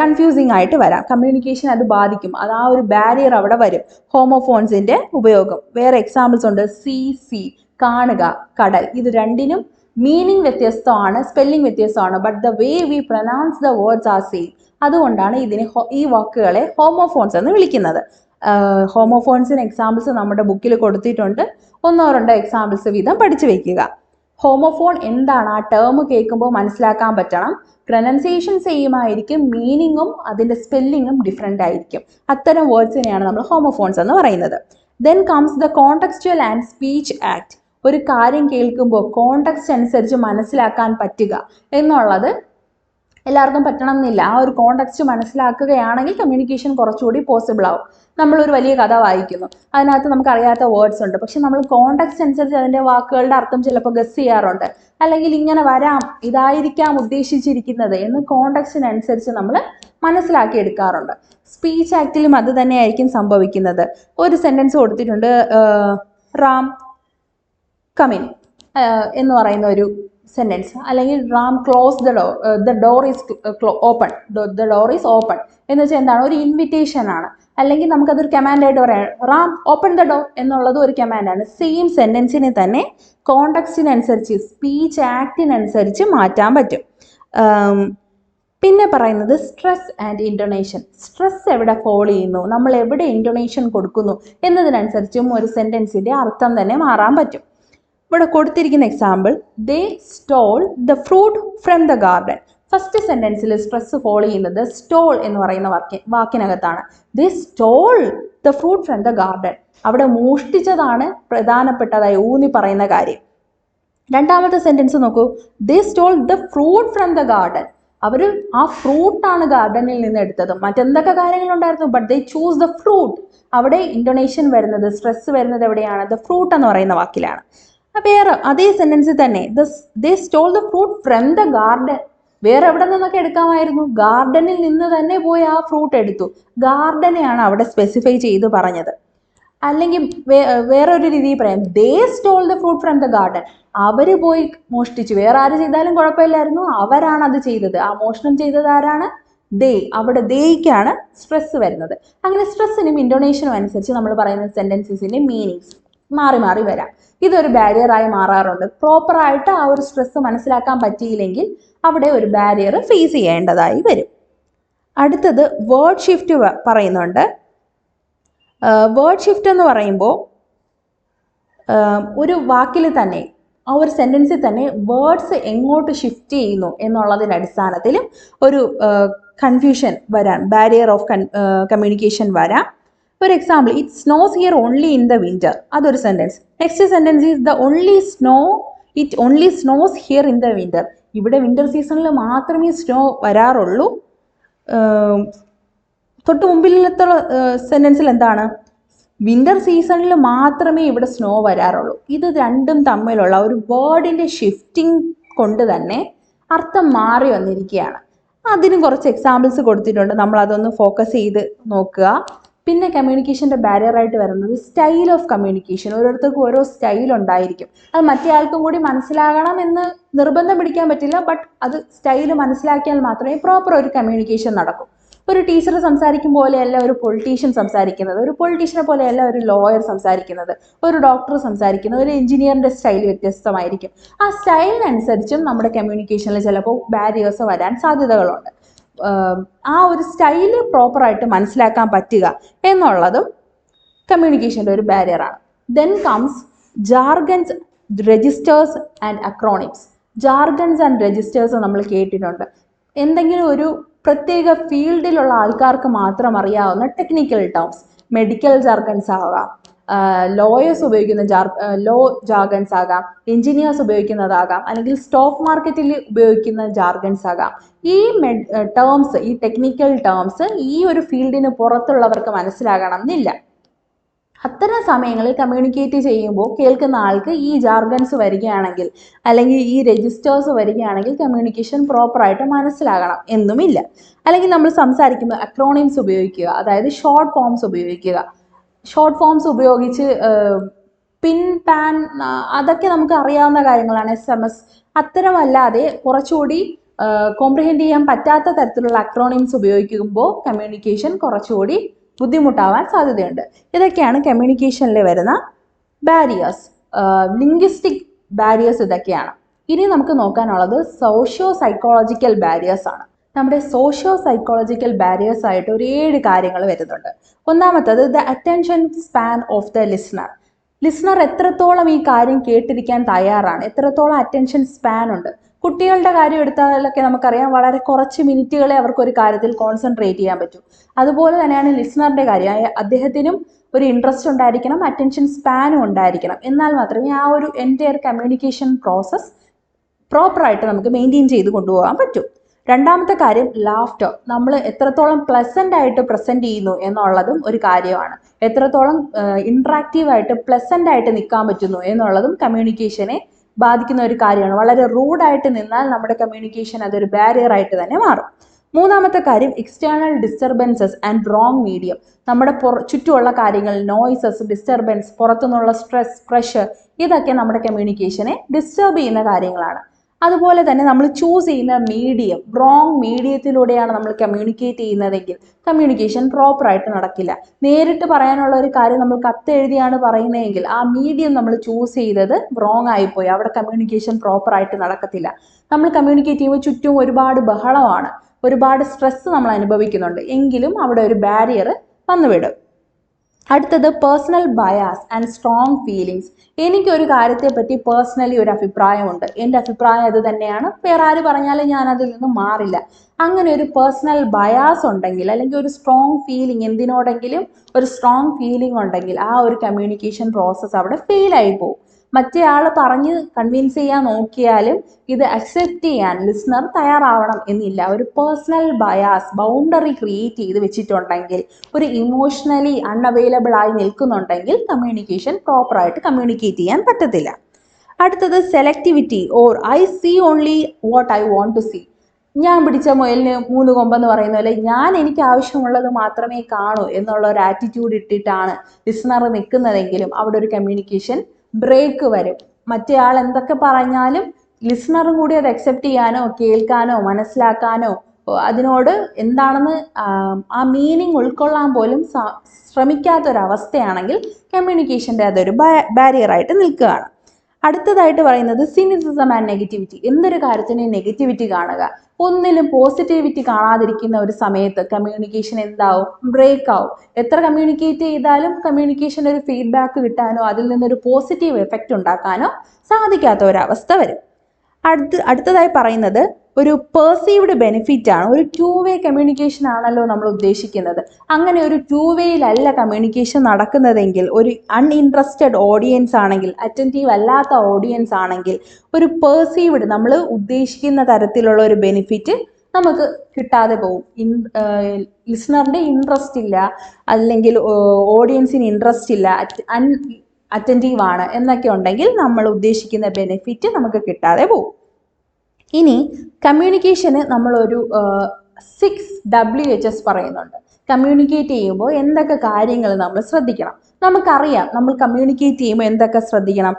കൺഫ്യൂസിങ് ആയിട്ട് വരാം. കമ്മ്യൂണിക്കേഷൻ അത് ബാധിക്കും. അത് ആ ഒരു ബാരിയർ അവിടെ വരും, ഹോമോഫോൺസിന്റെ ഉപയോഗം. വേറെ എക്സാമ്പിൾസ് ഉണ്ട്. സീ, കാണുക, കടൽ. ഇത് രണ്ടിനും മീനിങ് വ്യത്യസ്തമാണ്, സ്പെല്ലിംഗ് വ്യത്യസ്തമാണ്, but the way we pronounce the words are same. അതുകൊണ്ടാണ് ഈ വാക്കുകളെ ഹോമോഫോൺസ് എന്ന് വിളിക്കുന്നത്. ഹോമോഫോൺസിന് എക്സാമ്പിൾസ് നമ്മുടെ ബുക്കിൽ കൊടുത്തിട്ടുണ്ട്. 1-2 എക്സാമ്പിൾസ് വീതം പഠിച്ചു വെക്കുക. ഹോമോഫോൺ എന്താണ്? ആ ടേം കേൾക്കുമ്പോൾ മനസ്സിലാക്കാൻ പറ്റണം. പ്രൊനൗൺസിയേഷൻ സെയിം ആയിരിക്കും, മീനിങ്ങും അതിൻ്റെ സ്പെല്ലിങ്ങും ഡിഫറെൻ്റ് ആയിരിക്കും. അത്തരം വേർഡ്സിനെയാണ് നമ്മൾ ഹോമോഫോൺസ് എന്ന് പറയുന്നത്. Then comes the contextual and speech act. ഒരു കാര്യം കേൾക്കുമ്പോൾ കോണ്ടെക്സ്റ്റ് അനുസരിച്ച് മനസ്സിലാക്കാൻ പറ്റുക എന്നുള്ളത് എല്ലാവർക്കും പറ്റണം എന്നില്ല. ആ ഒരു കോണ്ടെക്സ്റ്റ് മനസ്സിലാക്കുകയാണെങ്കിൽ കമ്മ്യൂണിക്കേഷൻ കുറച്ചുകൂടി പോസിബിൾ ആവും. നമ്മളൊരു വലിയ കഥ വായിക്കുന്നു, അതിനകത്ത് നമുക്കറിയാത്ത വേർഡ്സ് ഉണ്ട്, പക്ഷെ നമ്മൾ കോണ്ടെക്സ്റ്റ് അനുസരിച്ച് അതിൻ്റെ വാക്കുകളുടെ അർത്ഥം ചിലപ്പോൾ ഗസ് ചെയ്യാറുണ്ട്. അല്ലെങ്കിൽ ഇങ്ങനെ വരാം, ഇതായിരിക്കാം ഉദ്ദേശിച്ചിരിക്കുന്നത് എന്ന് കോണ്ടെക്സ്റ്റിനനുസരിച്ച് നമ്മൾ മനസ്സിലാക്കി എടുക്കാറുണ്ട്. സ്പീച്ച് ആക്റ്റിലും അത് തന്നെയായിരിക്കും സംഭവിക്കുന്നത്. ഒരു സെൻറ്റൻസ് കൊടുത്തിട്ടുണ്ട്, റാം കമിൻ എന്ന് പറയുന്ന ഒരു സെൻറ്റൻസ്, അല്ലെങ്കിൽ Ram close the door is open, the door is open എന്ന് വെച്ചാൽ എന്താണ്? ഒരു ഇൻവിറ്റേഷൻ ആണ്. അല്ലെങ്കിൽ നമുക്കതൊരു കമാൻഡായിട്ട് പറയാം, റാം ഓപ്പൺ ദ ഡോർ എന്നുള്ളത് ഒരു കമാൻഡാണ്. സെയിം സെൻറ്റൻസിനെ തന്നെ കോണ്ടെക്സ്റ്റിനനുസരിച്ച്, സ്പീച്ച് ആക്റ്റിനനുസരിച്ച് മാറ്റാൻ പറ്റും. പിന്നെ പറയുന്നത് സ്ട്രെസ് ആൻഡ് ഇൻറ്റൊണേഷൻ. സ്ട്രെസ് എവിടെ ഫോളോ ചെയ്യുന്നു, നമ്മൾ എവിടെ ഇൻറ്റൊണേഷൻ കൊടുക്കുന്നു എന്നതിനനുസരിച്ചും ഒരു സെൻറ്റൻസിൻ്റെ അർത്ഥം തന്നെ മാറാൻ പറ്റും. ഇവിടെ കൊടുത്തിരിക്കുന്ന example, they stole the fruit from the garden. First സെൻറ്റൻസിൽ സ്ട്രെസ് ഫോളോ ചെയ്യുന്നത് സ്റ്റോൾ എന്ന് പറയുന്ന വാക്കിനകത്താണ്. They stole the fruit from the garden. അവിടെ മോഷ്ടിച്ചതാണ് പ്രധാനപ്പെട്ടതായി ഊന്നി പറയുന്ന കാര്യം. രണ്ടാമത്തെ സെൻറ്റൻസ് നോക്കൂ, they stole the fruit from the garden. അവർ ആ ഫ്രൂട്ടാണ് ഗാർഡനിൽ നിന്ന് എടുത്തത്. മറ്റെന്തൊക്കെ കാര്യങ്ങളുണ്ടായിരുന്നു, but they chose the fruit. അവിടെ ഇൻറ്റൊണേഷൻ വരുന്നത്, സ്ട്രെസ് വരുന്നത് എവിടെയാണ്? ദ ഫ്രൂട്ട് എന്ന് പറയുന്ന വാക്കിലാണ്. വേറെ അതേ സെൻറ്റൻസിൽ തന്നെ they stole the fruit from the garden. വേറെ എവിടെ നിന്നൊക്കെ എടുക്കാമായിരുന്നു? ഗാർഡനിൽ നിന്ന് തന്നെ പോയി ആ ഫ്രൂട്ട് എടുത്തു. ഗാർഡനെയാണ് അവിടെ സ്പെസിഫൈ ചെയ്ത് പറഞ്ഞത്. അല്ലെങ്കിൽ വേറൊരു രീതിയിൽ പറയാം, they stole the fruit from the garden. അവർ പോയി മോഷ്ടിച്ചു. വേറെ ആര് ചെയ്താലും കുഴപ്പമില്ലായിരുന്നു, അവരാണ് അത് ചെയ്തത്. ആ മോഷണം ചെയ്തത് ആരാണ്? ദേ. അവിടെ ദേയ്ക്കാണ് സ്ട്രെസ് വരുന്നത്. അങ്ങനെ സ്ട്രെസ്സിനും ഇൻറ്റൊണേഷനും അനുസരിച്ച് നമ്മൾ പറയുന്ന സെൻറ്റൻസസിൻ്റെ മീനിങ്സ് മാറി മാറി വരാം. ഇതൊരു ബാരിയറായി മാറാറുണ്ട്. പ്രോപ്പറായിട്ട് ആ ഒരു സ്ട്രെസ് മനസ്സിലാക്കാൻ പറ്റിയില്ലെങ്കിൽ അവിടെ ഒരു ബാരിയർ ഫേസ് ചെയ്യേണ്ടതായി വരും. അടുത്തത് വേർഡ് ഷിഫ്റ്റ് പറയുന്നുണ്ട്. വേർഡ് ഷിഫ്റ്റ് എന്ന് പറയുമ്പോൾ ഒരു വാക്കിൽ തന്നെ, ആ ഒരു സെൻറ്റൻസിൽ തന്നെ വേർഡ്സ് എങ്ങോട്ട് ഷിഫ്റ്റ് ചെയ്യുന്നു എന്നുള്ളതിൻ്റെ അടിസ്ഥാനത്തിലും ഒരു കൺഫ്യൂഷൻ വരാൻ, ബാരിയർ ഓഫ് കമ്മ്യൂണിക്കേഷൻ വരാം. ഒരു example, it snows here only in the winter. അതൊരു sentence. Next sentence is it only snows here in the winter. ഇവിടെ വിന്റർ സീസണിൽ മാത്രമേ സ്നോ വരാറുള്ളൂ. തൊട്ട് മുമ്പിലത്തെ സെൻറ്റൻസിൽ എന്താണ്? വിന്റർ സീസണിൽ മാത്രമേ ഇവിടെ സ്നോ വരാറുള്ളൂ. ഇത് രണ്ടും തമ്മിലുള്ള ഒരു വേർഡിൻ്റെ ഷിഫ്റ്റിംഗ് കൊണ്ട് തന്നെ അർത്ഥം മാറി വന്നിരിക്കുകയാണ്. അതിന് കുറച്ച് എക്സാമ്പിൾസ് കൊടുത്തിട്ടുണ്ട്, നമ്മൾ അതൊന്ന് ഫോക്കസ് ചെയ്ത് നോക്കുക. പിന്നെ കമ്മ്യൂണിക്കേഷൻ്റെ ബാരിയറായിട്ട് വരുന്നത് സ്റ്റൈൽ ഓഫ് കമ്മ്യൂണിക്കേഷൻ. ഓരോരുത്തർക്കും ഓരോ സ്റ്റൈൽ ഉണ്ടായിരിക്കും. അത് മറ്റേ ആൾക്കും കൂടി മനസ്സിലാകണം എന്ന് നിർബന്ധം പിടിക്കാൻ പറ്റില്ല, ബട്ട് അത് സ്റ്റൈൽ മനസ്സിലാക്കിയാൽ മാത്രമേ പ്രോപ്പർ ഒരു കമ്മ്യൂണിക്കേഷൻ നടക്കൂ. ഒരു ടീച്ചർ സംസാരിക്കും പോലെയല്ല ഒരു പൊളിറ്റീഷ്യൻ സംസാരിക്കുന്നത്, ഒരു പൊളിറ്റീഷ്യനെ പോലെയല്ല ഒരു ലോയർ സംസാരിക്കുന്നത്, ഒരു ഡോക്ടർ സംസാരിക്കുന്നത്, ഒരു എഞ്ചിനീയറിൻ്റെ സ്റ്റൈൽ വ്യത്യസ്തമായിരിക്കും. ആ സ്റ്റൈലിനനുസരിച്ചും നമ്മുടെ കമ്മ്യൂണിക്കേഷനിൽ ചിലപ്പോൾ ബാരിയേഴ്സ് വരാൻ സാധ്യതകളുണ്ട്. ആ ഒരു സ്റ്റൈല് പ്രോപ്പറായിട്ട് മനസ്സിലാക്കാൻ പറ്റുക എന്നുള്ളതും കമ്മ്യൂണിക്കേഷൻ്റെ ഒരു ബാരിയറാണ്. Then comes jargons, registers and acronyms. Jargons and registers നമ്മൾ കേട്ടിട്ടുണ്ട്. എന്തെങ്കിലും ഒരു പ്രത്യേക ഫീൽഡിലുള്ള ആൾക്കാർക്ക് മാത്രം അറിയാവുന്ന ടെക്നിക്കൽ ടേംസ്, മെഡിക്കൽ ജാർഗൺസ് ആകാം, ലോയേഴ്സ് ഉപയോഗിക്കുന്ന ലോ ജാർഗൺസ് ആകാം, എഞ്ചിനീയേഴ്സ് ഉപയോഗിക്കുന്നതാകാം, അല്ലെങ്കിൽ സ്റ്റോക്ക് മാർക്കറ്റിൽ ഉപയോഗിക്കുന്ന ജാർഗൺസ് ആകാം. ഈ ടേംസ്, ഈ ടെക്നിക്കൽ ടേംസ് ഈ ഒരു ഫീൽഡിന് പുറത്തുള്ളവർക്ക് മനസ്സിലാകണം എന്നില്ല. അത്തരം സമയങ്ങളിൽ കമ്മ്യൂണിക്കേറ്റ് ചെയ്യുമ്പോൾ കേൾക്കുന്ന ആൾക്ക് ഈ ജാർഗൻസ് വരികയാണെങ്കിൽ അല്ലെങ്കിൽ ഈ രജിസ്റ്റേഴ്സ് വരികയാണെങ്കിൽ കമ്മ്യൂണിക്കേഷൻ പ്രോപ്പറായിട്ട് മനസ്സിലാകണം എന്നുമില്ല. അല്ലെങ്കിൽ നമ്മൾ സംസാരിക്കുമ്പോൾ അക്രോണിംസ് ഉപയോഗിക്കുക, അതായത് ഷോർട്ട് ഫോംസ് ഉപയോഗിക്കുക. ഷോർട്ട് ഫോംസ് ഉപയോഗിച്ച് പിൻ, പാൻ, അതൊക്കെ നമുക്ക് അറിയാവുന്ന കാര്യങ്ങളാണ്. SMS അത്തരമല്ലാതെ കുറച്ചുകൂടി കോംപ്രിഹെൻഡ് ചെയ്യാൻ പറ്റാത്ത തരത്തിലുള്ള അക്രോണിംസ് ഉപയോഗിക്കുമ്പോൾ കമ്മ്യൂണിക്കേഷൻ കുറച്ചുകൂടി ബുദ്ധിമുട്ടാവാൻ സാധ്യതയുണ്ട്. ഇതൊക്കെയാണ് കമ്മ്യൂണിക്കേഷനിൽ വരുന്ന ബാരിയേഴ്സ്. ലിംഗ്വിസ്റ്റിക് ബാരിയേഴ്സ് ഇതൊക്കെയാണ്. ഇനി നമുക്ക് നോക്കാനുള്ളത് സോഷ്യോ സൈക്കോളജിക്കൽ ബാരിയേഴ്സ് ആണ്. നമ്മുടെ സോഷ്യോ സൈക്കോളജിക്കൽ ബാരിയേഴ്സ് ആയിട്ട് ഒരു 7 കാര്യങ്ങൾ വരുന്നുണ്ട്. ഒന്നാമത്തത് the attention span of the listener. Listener എത്രത്തോളം ഈ കാര്യം കേട്ടിരിക്കാൻ തയ്യാറാണ്, എത്രത്തോളം അറ്റൻഷൻ സ്പാൻ ഉണ്ട്. കുട്ടികളുടെ കാര്യം എടുത്താലൊക്കെ നമുക്കറിയാം, വളരെ കുറച്ച് മിനിറ്റുകളെ അവർക്ക് ഒരു കാര്യത്തിൽ കോൺസെൻട്രേറ്റ് ചെയ്യാൻ പറ്റും. അതുപോലെ തന്നെയാണ് ലിസ്ണറിന്റെ കാര്യം. അദ്ദേഹത്തിനും ഒരു ഇൻട്രസ്റ്റ് ഉണ്ടായിരിക്കണം, അറ്റൻഷൻ സ്പാനും ഉണ്ടായിരിക്കണം. എന്നാൽ മാത്രമേ ആ ഒരു എൻറ്റയർ കമ്മ്യൂണിക്കേഷൻ പ്രോസസ്സ് പ്രോപ്പറായിട്ട് നമുക്ക് മെയിൻറ്റെയിൻ ചെയ്ത് കൊണ്ടുപോകാൻ പറ്റും. രണ്ടാമത്തെ കാര്യം ലാഫ്റ്റർ. നമ്മൾ എത്രത്തോളം പ്ലസൻ്റ് ആയിട്ട് പ്രസൻറ്റ് ചെയ്യുന്നു എന്നുള്ളതും ഒരു കാര്യമാണ്. എത്രത്തോളം ഇൻട്രാക്റ്റീവായിട്ട് പ്ലസൻ്റ് ആയിട്ട് നിൽക്കാൻ പറ്റുന്നു എന്നുള്ളതും കമ്മ്യൂണിക്കേഷനെ ബാധിക്കുന്ന ഒരു കാര്യമാണ്. വളരെ റൂഡായിട്ട് നിന്നാൽ നമ്മുടെ കമ്മ്യൂണിക്കേഷൻ അതൊരു ബാരിയർ ആയിട്ട് തന്നെ മാറും. മൂന്നാമത്തെ കാര്യം external disturbances and wrong medium. നമ്മുടെ ചുറ്റുമുള്ള കാര്യങ്ങൾ, നോയ്സസ്, ഡിസ്റ്റർബൻസ്, പുറത്തുനിന്നുള്ള സ്ട്രെസ്, പ്രഷർ, ഇതൊക്കെ നമ്മുടെ കമ്മ്യൂണിക്കേഷനെ ഡിസ്റ്റർബ് ചെയ്യുന്ന കാര്യങ്ങളാണ്. അതുപോലെ തന്നെ നമ്മൾ ചൂസ് ചെയ്യുന്ന മീഡിയം, റോങ് മീഡിയത്തിലൂടെയാണ് നമ്മൾ കമ്മ്യൂണിക്കേറ്റ് ചെയ്യുന്നതെങ്കിൽ കമ്മ്യൂണിക്കേഷൻ പ്രോപ്പറായിട്ട് നടക്കില്ല. നേരിട്ട് പറയാനുള്ള ഒരു കാര്യം നമ്മൾ കത്തെഴുതിയാണ് പറയുന്നതെങ്കിൽ ആ മീഡിയം നമ്മൾ ചൂസ് ചെയ്തത് റോങ് ആയിപ്പോയി, അവിടെ കമ്മ്യൂണിക്കേഷൻ പ്രോപ്പറായിട്ട് നടക്കത്തില്ല. നമ്മൾ കമ്മ്യൂണിക്കേറ്റ് ചെയ്യുമ്പോൾ ചുറ്റും ഒരുപാട് ബഹളമാണ്, ഒരുപാട് സ്ട്രെസ് നമ്മൾ അനുഭവിക്കുന്നുണ്ട്, എങ്കിലും അവിടെ ഒരു ബാരിയർ വന്നുവിടും. അടുത്തത് personal bias and strong feelings. എനിക്കൊരു കാര്യത്തെപ്പറ്റി പേഴ്സണലി ഒരു അഭിപ്രായമുണ്ട്, എൻ്റെ അഭിപ്രായം അത് തന്നെയാണ്, വേറെ ആര് പറഞ്ഞാലും ഞാൻ അതിൽ നിന്ന് മാറില്ല. അങ്ങനെ ഒരു പേഴ്സണൽ ബയാസ് ഉണ്ടെങ്കിൽ, അല്ലെങ്കിൽ ഒരു സ്ട്രോങ് ഫീലിംഗ്, എന്തിനോടെങ്കിലും ഒരു സ്ട്രോങ് ഫീലിംഗ് ഉണ്ടെങ്കിൽ ആ ഒരു കമ്മ്യൂണിക്കേഷൻ പ്രോസസ്സ് അവിടെ ഫെയിലായി പോകും. മറ്റേ ആൾ പറഞ്ഞ് കൺവിൻസ് ചെയ്യാൻ നോക്കിയാലും ഇത് അക്സെപ്റ്റ് ചെയ്യാൻ ലിസ്ണർ തയ്യാറാവണം എന്നില്ല. ഒരു പേഴ്സണൽ ബയാസ്, ബൗണ്ടറി ക്രിയേറ്റ് ചെയ്ത് വെച്ചിട്ടുണ്ടെങ്കിൽ, ഒരു ഇമോഷണലി അൺഅവൈലബിൾ ആയി നിൽക്കുന്നുണ്ടെങ്കിൽ കമ്മ്യൂണിക്കേഷൻ പ്രോപ്പറായിട്ട് കമ്മ്യൂണിക്കേറ്റ് ചെയ്യാൻ പറ്റത്തില്ല. അടുത്തത് selectivity or I see only what I want to see. ഞാൻ പിടിച്ച മുയലിന് 3 കൊമ്പെന്ന് പറയുന്ന പോലെ എനിക്ക് ആവശ്യമുള്ളത് മാത്രമേ കാണൂ എന്നുള്ള ഒരു ആറ്റിറ്റ്യൂഡ് ഇട്ടിട്ടാണ് ലിസ്ണർ നിൽക്കുന്നതെങ്കിലും അവിടെ ഒരു കമ്മ്യൂണിക്കേഷൻ ബ്രേക്ക് വരും. മറ്റേ ആൾ എന്തൊക്കെ പറഞ്ഞാലും ലിസ്ണറും കൂടി അത് അക്സെപ്റ്റ് ചെയ്യാനോ കേൾക്കാനോ മനസ്സിലാക്കാനോ അതിനോട് എന്താണെന്ന് ആ മീനിങ് ഉൾക്കൊള്ളാൻ പോലും ശ്രമിക്കാത്തൊരവസ്ഥയാണെങ്കിൽ കമ്മ്യൂണിക്കേഷൻ്റെ അതൊരു ബാരിയറായിട്ട് നിൽക്കുകയാണ്. അടുത്തതായിട്ട് പറയുന്നത് സിനിസിസം ആൻഡ് നെഗറ്റിവിറ്റി. എന്തൊരു കാര്യത്തിന് നെഗറ്റിവിറ്റി കാണുക, ഒന്നിലും പോസിറ്റിവിറ്റി കാണാതിരിക്കുന്ന ഒരു സമയത്ത് കമ്മ്യൂണിക്കേഷൻ എന്താവും, ബ്രേക്ക് ആവും. എത്ര കമ്മ്യൂണിക്കേറ്റ് ചെയ്താലും കമ്മ്യൂണിക്കേഷൻ ഒരു ഫീഡ്ബാക്ക് കിട്ടാനോ അതിൽ നിന്നൊരു പോസിറ്റീവ് എഫക്റ്റ് ഉണ്ടാക്കാനോ സാധിക്കാത്ത ഒരവസ്ഥ വരും. അടുത്തതായി പറയുന്നത് ഒരു പെർസീവ്ഡ് ബെനിഫിറ്റ് ആണ്. ഒരു 2-വേ കമ്മ്യൂണിക്കേഷൻ ആണല്ലോ നമ്മൾ ഉദ്ദേശിക്കുന്നത്. അങ്ങനെ ഒരു 2-വേയിലല്ല കമ്മ്യൂണിക്കേഷൻ നടക്കുന്നതെങ്കിൽ, ഒരു അൺഇൻട്രസ്റ്റഡ് ഓഡിയൻസ് ആണെങ്കിൽ, അറ്റൻറ്റീവ് അല്ലാത്ത ഓഡിയൻസ് ആണെങ്കിൽ, ഒരു പെർസീവ്ഡ് നമ്മൾ ഉദ്ദേശിക്കുന്ന തരത്തിലുള്ള ഒരു ബെനിഫിറ്റ് നമുക്ക് കിട്ടാതെ പോകും. ലിസ്ണറിൻ്റെ ഇൻട്രസ്റ്റ് ഇല്ല, അല്ലെങ്കിൽ ഓഡിയൻസിന് ഇൻട്രസ്റ്റ് ഇല്ല, അറ്റൻറ്റീവ് ആണ് എന്നൊക്കെ ഉണ്ടെങ്കിൽ നമ്മൾ ഉദ്ദേശിക്കുന്ന ബെനിഫിറ്റ് നമുക്ക് കിട്ടാതെ പോകും. ഇനി കമ്മ്യൂണിക്കേഷന് നമ്മളൊരു 6WHS പറയുന്നുണ്ട്. കമ്മ്യൂണിക്കേറ്റ് ചെയ്യുമ്പോൾ എന്തൊക്കെ കാര്യങ്ങൾ നമ്മൾ ശ്രദ്ധിക്കണം. നമുക്കറിയാം നമ്മൾ കമ്മ്യൂണിക്കേറ്റ് ചെയ്യുമ്പോൾ എന്തൊക്കെ ശ്രദ്ധിക്കണം.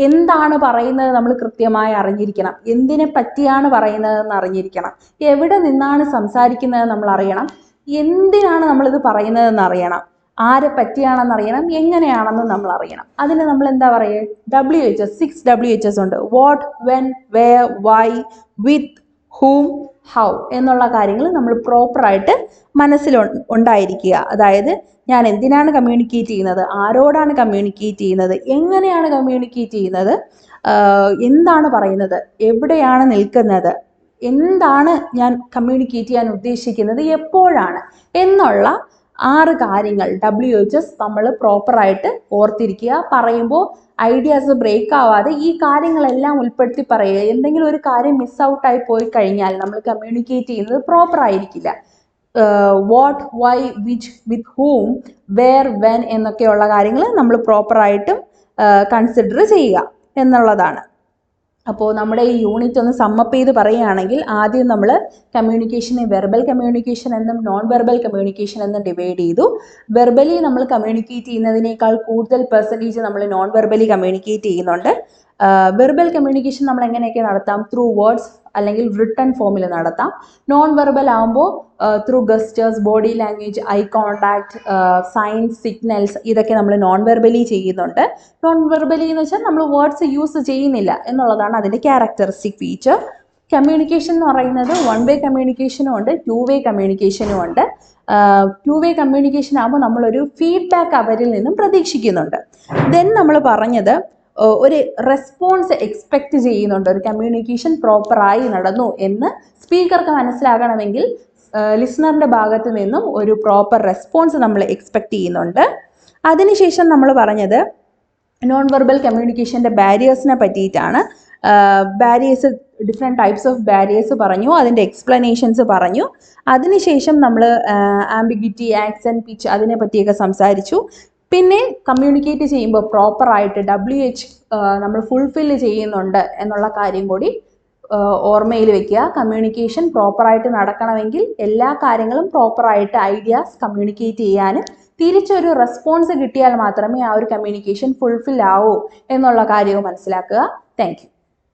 എന്താണ് പറയുന്നത് നമ്മൾ കൃത്യമായി അറിഞ്ഞിരിക്കണം, എന്തിനെ പറ്റിയാണ് പറയുന്നതെന്ന് അറിഞ്ഞിരിക്കണം, എവിടെ നിന്നാണ് സംസാരിക്കുന്നത് നമ്മൾ അറിയണം, എന്തിനാണ് നമ്മളിത് പറയുന്നതെന്ന് അറിയണം, ആരെ പറ്റിയാണെന്ന് അറിയണം, എങ്ങനെയാണെന്ന് നമ്മൾ അറിയണം. അതിന് നമ്മൾ എന്താ പറയുക, WHS 6WHS ഉണ്ട്. What, when, where, why, with, whom, how എന്നുള്ള കാര്യങ്ങൾ നമ്മൾ പ്രോപ്പറായിട്ട് മനസ്സിൽ ഉണ്ടായിരിക്കുക. അതായത് ഞാൻ എന്തിനാണ് കമ്മ്യൂണിക്കേറ്റ് ചെയ്യുന്നത്, ആരോടാണ് കമ്മ്യൂണിക്കേറ്റ് ചെയ്യുന്നത്, എങ്ങനെയാണ് കമ്മ്യൂണിക്കേറ്റ് ചെയ്യുന്നത്, എന്താണ് പറയുന്നത്, എവിടെയാണ് നിൽക്കുന്നത്, എന്താണ് ഞാൻ കമ്മ്യൂണിക്കേറ്റ് ചെയ്യാൻ ഉദ്ദേശിക്കുന്നത്, എപ്പോഴാണ് എന്നുള്ള 6 കാര്യങ്ങൾ WHS നമ്മൾ പ്രോപ്പറായിട്ട് ഓർത്തിരിക്കുക. പറയുമ്പോൾ ഐഡിയാസ് ബ്രേക്ക് ആവാതെ ഈ കാര്യങ്ങളെല്ലാം ഉൾപ്പെടുത്തി പറയുക. എന്തെങ്കിലും ഒരു കാര്യം മിസ് ഔട്ടായി പോയി കഴിഞ്ഞാൽ നമ്മൾ കമ്മ്യൂണിക്കേറ്റ് ചെയ്യുന്നത് പ്രോപ്പർ ആയിരിക്കില്ല. What, why, which, with whom, where, when എന്നൊക്കെയുള്ള കാര്യങ്ങൾ നമ്മൾ പ്രോപ്പറായിട്ടും കൺസിഡർ ചെയ്യുക എന്നുള്ളതാണ്. അപ്പോൾ നമ്മുടെ ഈ യൂണിറ്റ് ഒന്ന് സമ്മപ്പ് ചെയ്ത് പറയുകയാണെങ്കിൽ, ആദ്യം നമ്മൾ കമ്മ്യൂണിക്കേഷനെ വെർബൽ കമ്മ്യൂണിക്കേഷൻ എന്നും നോൺ വെർബൽ കമ്മ്യൂണിക്കേഷൻ എന്നും ഡിവൈഡ് ചെയ്തു. വെർബലി നമ്മൾ കമ്മ്യൂണിക്കേറ്റ് ചെയ്യുന്നതിനേക്കാൾ കൂടുതൽ പെർസെൻറ്റേജ് നമ്മൾ നോൺ വെർബലി കമ്മ്യൂണിക്കേറ്റ് ചെയ്യുന്നുണ്ട്. വെർബൽ കമ്മ്യൂണിക്കേഷൻ നമ്മൾ എങ്ങനെയൊക്കെ നടത്താം? ത്രൂ വേർഡ്സ് അല്ലെങ്കിൽ റിട്ടൺ ഫോമിൽ നടത്താം. നോൺ വെർബൽ ആകുമ്പോൾ through gestures, body language, eye contact, signs, signals, ഇതൊക്കെ നമ്മൾ നോൺ വെർബലി ചെയ്യുന്നുണ്ട്. നോൺ വെർബലി എന്ന് വെച്ചാൽ നമ്മൾ വേർഡ്സ് യൂസ് ചെയ്യുന്നില്ല എന്നുള്ളതാണ് അതിൻ്റെ ക്യാരക്ടറിസ്റ്റിക് ഫീച്ചർ. കമ്മ്യൂണിക്കേഷൻ എന്ന് പറയുന്നത് 1 വേ കമ്മ്യൂണിക്കേഷനും ഉണ്ട്, 2 വേ കമ്മ്യൂണിക്കേഷനും ഉണ്ട്. 2 വേ കമ്മ്യൂണിക്കേഷൻ ആകുമ്പോൾ നമ്മളൊരു ഫീഡ്ബാക്ക് അവരിൽ നിന്നും പ്രതീക്ഷിക്കുന്നുണ്ട്. ദെൻ നമ്മൾ പറഞ്ഞത് ഒരു റെസ്പോൺസ് എക്സ്പെക്റ്റ് ചെയ്യുന്നുണ്ട്. ഒരു കമ്മ്യൂണിക്കേഷൻ പ്രോപ്പറായി നടന്നു എന്ന് സ്പീക്കർക്ക് മനസ്സിലാകണമെങ്കിൽ ലിസണറിൻ്റെ ഭാഗത്ത് നിന്നും ഒരു പ്രോപ്പർ റെസ്പോൺസ് നമ്മൾ എക്സ്പെക്റ്റ് ചെയ്യുന്നുണ്ട്. അതിനുശേഷം നമ്മൾ പറഞ്ഞത് നോൺ വെർബൽ കമ്മ്യൂണിക്കേഷൻ്റെ ബാരിയേഴ്സിനെ പറ്റിയിട്ടാണ്. Barriers, different types of barriers പറഞ്ഞു, അതിൻ്റെ എക്സ്പ്ലനേഷൻസ് പറഞ്ഞു. അതിനുശേഷം നമ്മൾ ആംബിഗ്വിറ്റി, ആക്സെൻറ്റ്, പിച്ച് അതിനെ പറ്റിയൊക്കെ സംസാരിച്ചു. പിന്നെ കമ്മ്യൂണിക്കേറ്റ് ചെയ്യുമ്പോൾ പ്രോപ്പറായിട്ട് WH നമ്മൾ ഫുൾഫില്ല് ചെയ്യുന്നുണ്ട് എന്നുള്ള കാര്യം കൂടി ഓർമ്മയിൽ വെക്കുക. കമ്മ്യൂണിക്കേഷൻ പ്രോപ്പറായിട്ട് നടക്കണമെങ്കിൽ എല്ലാ കാര്യങ്ങളും പ്രോപ്പറായിട്ട് ഐഡിയാസ് കമ്മ്യൂണിക്കേറ്റ് ചെയ്യാനും തിരിച്ചൊരു റെസ്പോൺസ് കിട്ടിയാൽ മാത്രമേ ആ ഒരു കമ്മ്യൂണിക്കേഷൻ ഫുൾഫിൽ ആവൂ എന്നുള്ള കാര്യവും മനസ്സിലാക്കുക. Thank you.